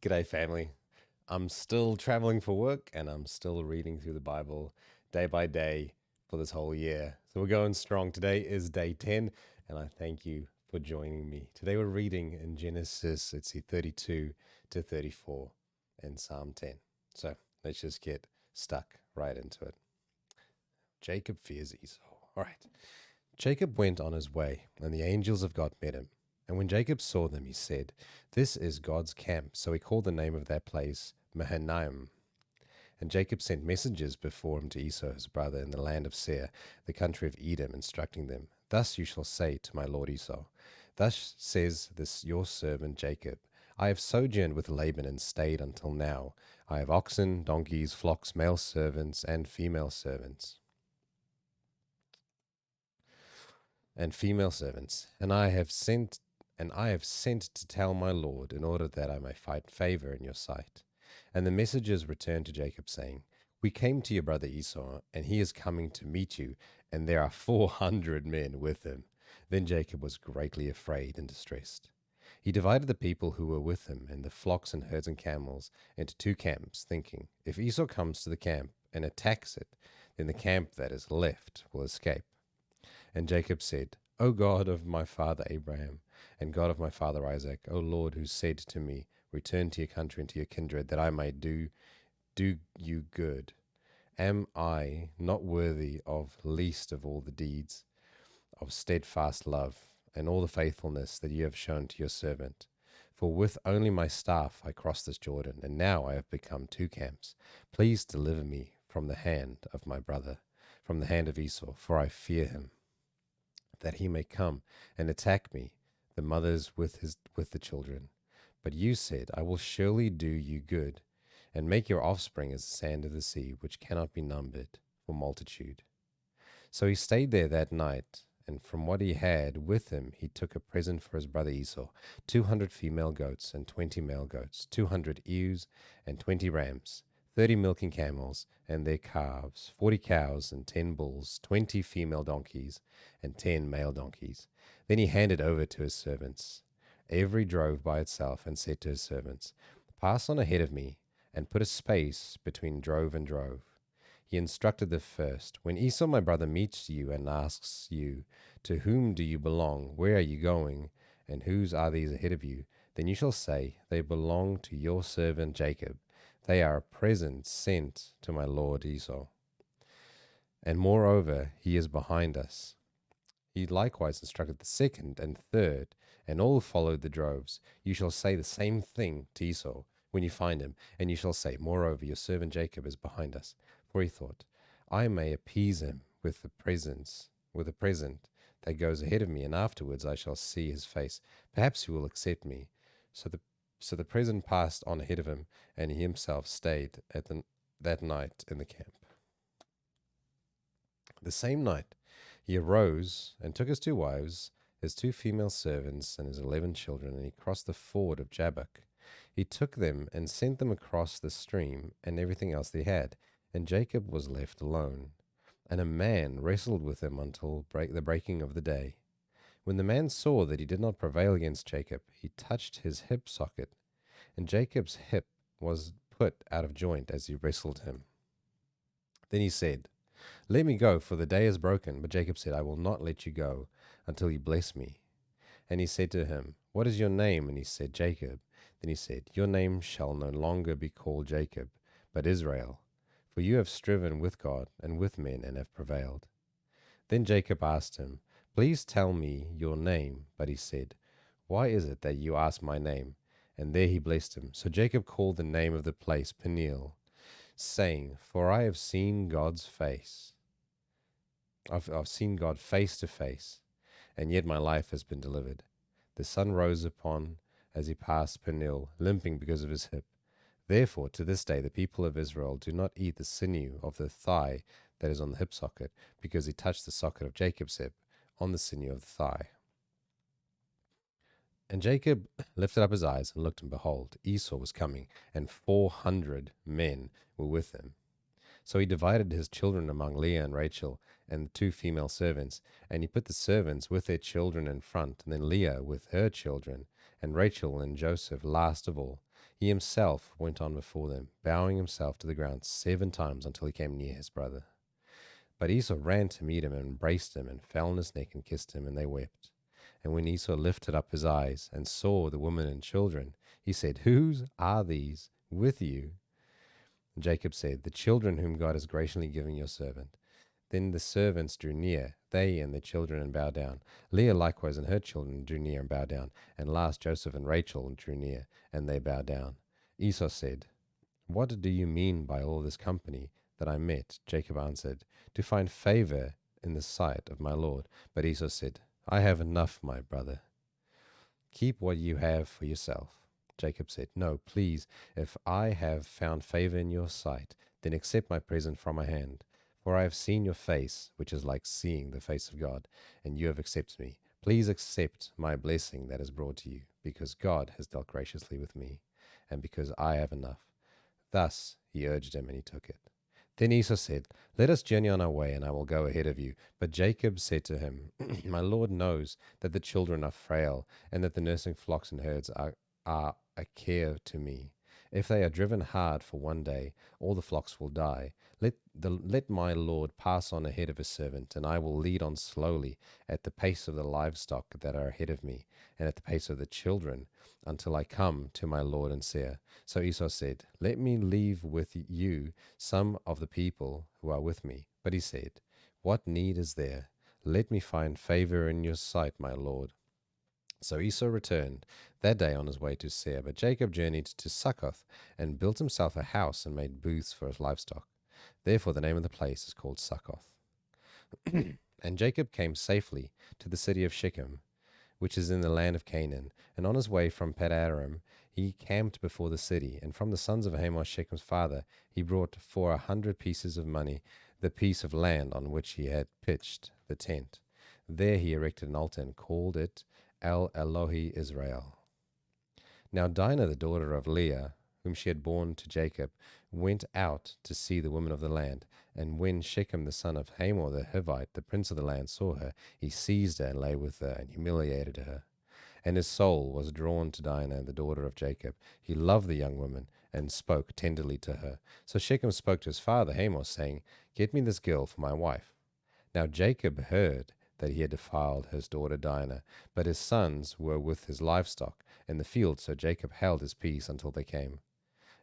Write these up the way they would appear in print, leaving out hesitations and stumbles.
G'day, family. I'm still traveling for work and I'm still reading through the Bible day by day for this whole year. So we're going strong. Today is day 10, and I thank you for joining me. Today we're reading in Genesis, let's see, 32 to 34 and Psalm 10. So let's just get stuck right into it. Jacob fears Esau. All right. Jacob went on his way, and the angels of God met him. And when Jacob saw them, he said, "This is God's camp." So he called the name of that place Mahanaim. And Jacob sent messengers before him to Esau his brother in the land of Seir, the country of Edom, instructing them, "Thus you shall say to my lord Esau, Thus says this your servant Jacob, I have sojourned with Laban and stayed until now. I have oxen, donkeys, flocks, male servants, and female servants. And I have sent to tell my lord, in order that I may find favor in your sight." And the messengers returned to Jacob, saying, "We came to your brother Esau, and he is coming to meet you, and there are 400 men with him." Then Jacob was greatly afraid and distressed. He divided the people who were with him, and the flocks and herds and camels, into two camps, thinking, "If Esau comes to the camp and attacks it, then the camp that is left will escape." And Jacob said, "O God of my father Abraham, and God of my father Isaac, O Lord, who said to me, Return to your country and to your kindred, that I may do you good. Am I not worthy of least of all the deeds of steadfast love and all the faithfulness that you have shown to your servant? For with only my staff I crossed this Jordan, and now I have become two camps. Please deliver me from the hand of my brother, from the hand of Esau, for I fear him, that he may come and attack me, the mothers with the children. But you said, I will surely do you good, and make your offspring as the sand of the sea, which cannot be numbered for multitude." So he stayed there that night, and from what he had with him he took a present for his brother Esau, 200 female goats and 20 male goats, 200 ewes and 20 rams, 30 milking camels and their calves, 40 cows and 10 bulls, 20 female donkeys and 10 male donkeys. Then he handed over to his servants every drove by itself, and said to his servants, "Pass on ahead of me, and put a space between drove and drove." He instructed the first, "When Esau my brother meets you and asks you, 'To whom do you belong? Where are you going? And whose are these ahead of you?' Then you shall say, 'They belong to your servant Jacob. They are a present sent to my lord Esau. And moreover, he is behind us.'" He likewise instructed the second and third, and all followed the droves. "You shall say the same thing to Esau when you find him, and you shall say, 'Moreover, your servant Jacob is behind us.'" For he thought, "I may appease him with a present that goes ahead of me, and afterwards I shall see his face. Perhaps he will accept me." So the present passed on ahead of him, and he himself stayed that night in the camp. The same night he arose and took his 2 wives, his 2 female servants, and his 11 children, and he crossed the ford of Jabbok. He took them and sent them across the stream, and everything else they had, and Jacob was left alone. And a man wrestled with him until the breaking of the day. When the man saw that he did not prevail against Jacob, he touched his hip socket, and Jacob's hip was put out of joint as he wrestled him. Then he said, "Let me go, for the day is broken." But Jacob said, "I will not let you go until you bless me." And he said to him, "What is your name?" And he said, "Jacob." Then he said, "Your name shall no longer be called Jacob, but Israel, for you have striven with God and with men and have prevailed." Then Jacob asked him, "Please tell me your name." But he said, "Why is it that you ask my name?" And there he blessed him. So Jacob called the name of the place Peniel, saying, "For I have seen God's face. I've seen God face to face, and yet my life has been delivered." The sun rose upon as he passed Peniel, limping because of his hip. Therefore, to this day, the people of Israel do not eat the sinew of the thigh that is on the hip socket, because he touched the socket of Jacob's hip on the sinew of the thigh. And Jacob lifted up his eyes and looked, and behold, Esau was coming, and 400 men were with him. So he divided his children among Leah and Rachel and the 2 female servants, and he put the servants with their children in front, and then Leah with her children, and Rachel and Joseph last of all. He himself went on before them, bowing himself to the ground 7 times until he came near his brother. But Esau ran to meet him and embraced him and fell on his neck and kissed him, and they wept. And when Esau lifted up his eyes and saw the women and children, he said, Whose are these with you? And Jacob said, The children whom God has graciously given your servant. Then the servants drew near, they and their children, and bowed down. Leah likewise and her children drew near and bowed down. And last Joseph and Rachel drew near, and they bowed down. Esau said, What do you mean by all this company that I met? Jacob answered, To find favor in the sight of my Lord. But Esau said, I have enough, my brother. Keep what you have for yourself. Jacob said, No, please, if I have found favor in your sight, then accept my present from my hand. For I have seen your face, which is like seeing the face of God, and you have accepted me. Please accept my blessing that is brought to you, because God has dealt graciously with me, and because I have enough. Thus he urged him, and he took it. Then Esau said, Let us journey on our way, and I will go ahead of you. But Jacob said to him, My Lord knows that the children are frail, and that the nursing flocks and herds are a care to me. If they are driven hard for one day, all the flocks will die. Let my Lord pass on ahead of his servant, and I will lead on slowly at the pace of the livestock that are ahead of me, and at the pace of the children, until I come to my Lord in Seir. So Esau said, Let me leave with you some of the people who are with me. But he said, What need is there? Let me find favor in your sight, my Lord. So Esau returned that day on his way to Seir, but Jacob journeyed to Succoth, and built himself a house and made booths for his livestock. Therefore the name of the place is called Succoth. And Jacob came safely to the city of Shechem, which is in the land of Canaan. And on his way from Padanaram, he camped before the city. And from the sons of Hamor, Shechem's father, he brought for 100 pieces of money the piece of land on which he had pitched the tent. There he erected an altar and called it El Elohi Israel. Now Dinah, the daughter of Leah, whom she had borne to Jacob, went out to see the women of the land. And when Shechem the son of Hamor the Hivite, the prince of the land, saw her, he seized her and lay with her and humiliated her. And his soul was drawn to Dinah, the daughter of Jacob. He loved the young woman and spoke tenderly to her. So Shechem spoke to his father Hamor, saying, Get me this girl for my wife. Now Jacob heard that he had defiled his daughter Dinah, but his sons were with his livestock in the field, so Jacob held his peace until they came.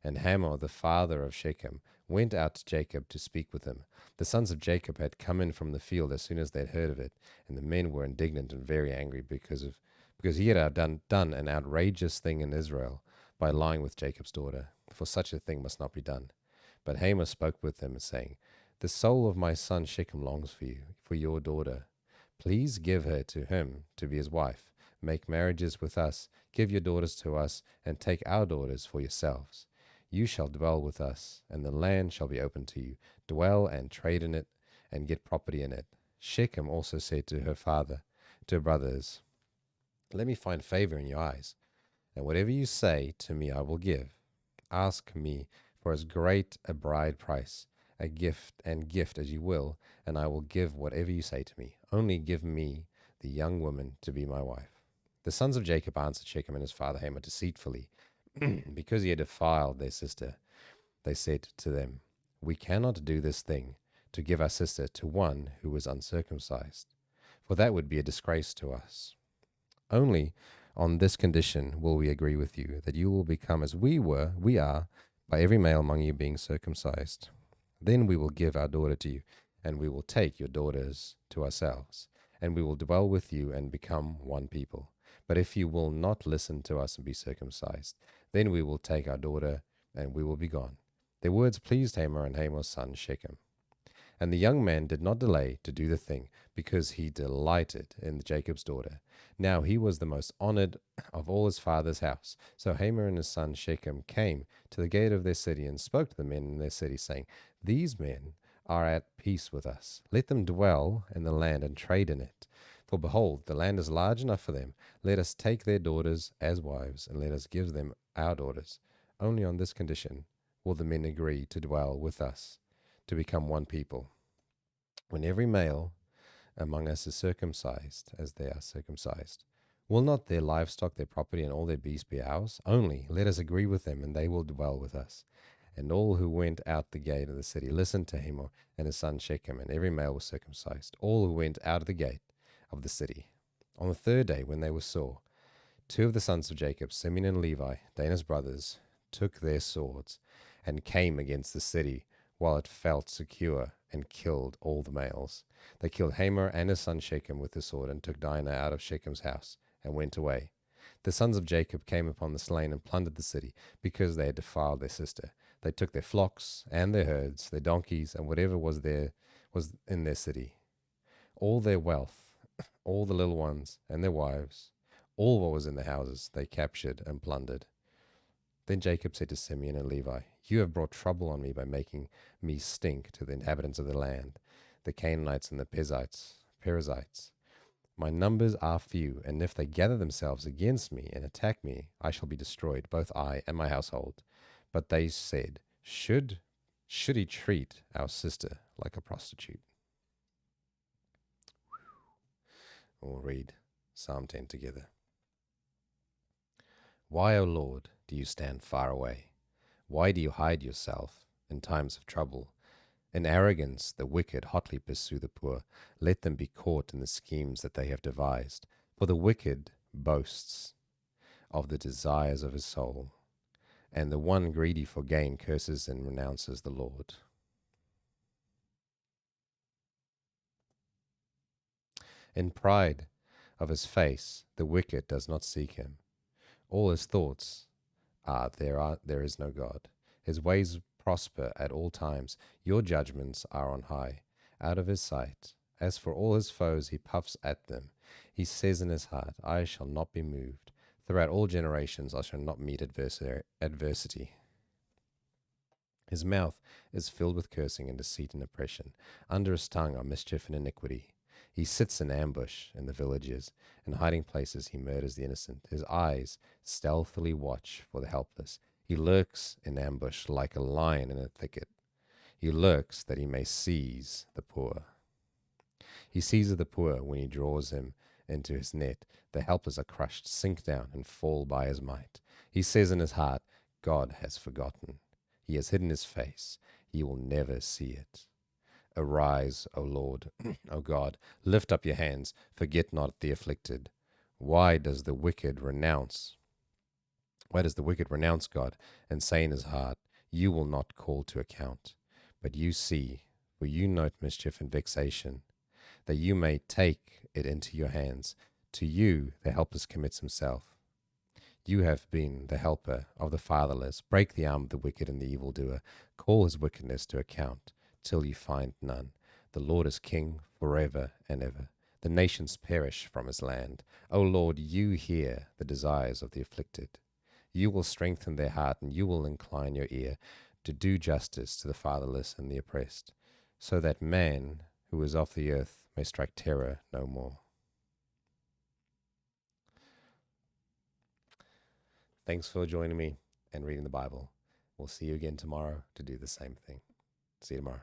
And Hamor, the father of Shechem, went out to Jacob to speak with him. The sons of Jacob had come in from the field as soon as they had heard of it, and the men were indignant and very angry because he had done an outrageous thing in Israel by lying with Jacob's daughter, for such a thing must not be done. But Hamor spoke with them, saying, The soul of my son Shechem longs for you, for your daughter. Please give her to him to be his wife. Make marriages with us, give your daughters to us, and take our daughters for yourselves. You shall dwell with us, and the land shall be open to you. Dwell and trade in it, and get property in it. Shechem also said to her brothers, Let me find favor in your eyes, and whatever you say to me I will give. Ask me for as great a bride price, a gift as you will, and I will give whatever you say to me. Only give me the young woman to be my wife. The sons of Jacob answered Shechem and his father Hamor deceitfully, because he had defiled their sister. They said to them, We cannot do this thing, to give our sister to one who is uncircumcised, for that would be a disgrace to us. Only on this condition will we agree with you, that you will become as we are, by every male among you being circumcised. Then we will give our daughter to you, and we will take your daughters to ourselves, and we will dwell with you and become one people. But if you will not listen to us and be circumcised, then we will take our daughter, and we will be gone. Their words pleased Hamor and Hamor's son Shechem. And the young man did not delay to do the thing, because he delighted in Jacob's daughter. Now he was the most honored of all his father's house. So Hamor and his son Shechem came to the gate of their city and spoke to the men in their city, saying, These men are at peace with us. Let them dwell in the land and trade in it. For behold, the land is large enough for them. Let us take their daughters as wives, and let us give them our daughters. Only on this condition will the men agree to dwell with us, to become one people. When every male among us is circumcised, as they are circumcised, Will not their livestock, their property, and all their beasts be ours? Only let us agree with them, and they will dwell with us. And all who went out the gate of the city listened to Hamor and his son Shechem, and every male was circumcised. All who went out of the gate of the city. On the third day, when they were sore, two of the sons of Jacob, Simeon and Levi, Dinah's brothers, took their swords and came against the city while it felt secure, and killed all the males. They killed Hamor and his son Shechem with the sword, and took Dinah out of Shechem's house, and went away. The sons of Jacob came upon the slain and plundered the city, because they had defiled their sister. They took their flocks and their herds, their donkeys, and whatever was in their city, all their wealth, all the little ones and their wives, all what was in the houses, they captured and plundered. Then Jacob said to Simeon and Levi, "You have brought trouble on me by making me stink to the inhabitants of the land, the Canaanites and the Perizzites. My numbers are few, and if they gather themselves against me and attack me, I shall be destroyed, both I and my household." But they said, Should he treat our sister like a prostitute? We'll read Psalm 10 together. Why, O Lord, do you stand far away? Why do you hide yourself in times of trouble? In arrogance, the wicked hotly pursue the poor. Let them be caught in the schemes that they have devised. For the wicked boasts of the desires of his soul, and the one greedy for gain curses and renounces the Lord. In pride of his face, the wicked does not seek him. All his thoughts are, there is no God. His ways prosper at all times. Your judgments are on high, out of his sight. As for all his foes, he puffs at them. He says in his heart, I shall not be moved. Throughout all generations, I shall not meet adversity. His mouth is filled with cursing and deceit and oppression. Under his tongue are mischief and iniquity. He sits in ambush in the villages. In hiding places he murders the innocent. His eyes stealthily watch for the helpless. He lurks in ambush like a lion in a thicket. He lurks that he may seize the poor. He seizes the poor when he draws him into his net. The helpless are crushed, sink down, and fall by his might. He says in his heart, God has forgotten. He has hidden his face. He will never see it. Arise, O Lord, O God, lift up your hands, forget not the afflicted. Why does the wicked renounce God and say in his heart, you will not call to account? But you see, for you note mischief and vexation, that you may take it into your hands. To you the helpless commits himself. You have been the helper of the fatherless. Break the arm of the wicked and the evildoer. Call his wickedness to account, till you find none. The Lord is king forever and ever. The nations perish from his land. O Lord, you hear the desires of the afflicted. You will strengthen their heart, and you will incline your ear to do justice to the fatherless and the oppressed, so that man who is of the earth may strike terror no more. Thanks for joining me and reading the Bible. We'll see you again tomorrow to do the same thing. See you tomorrow.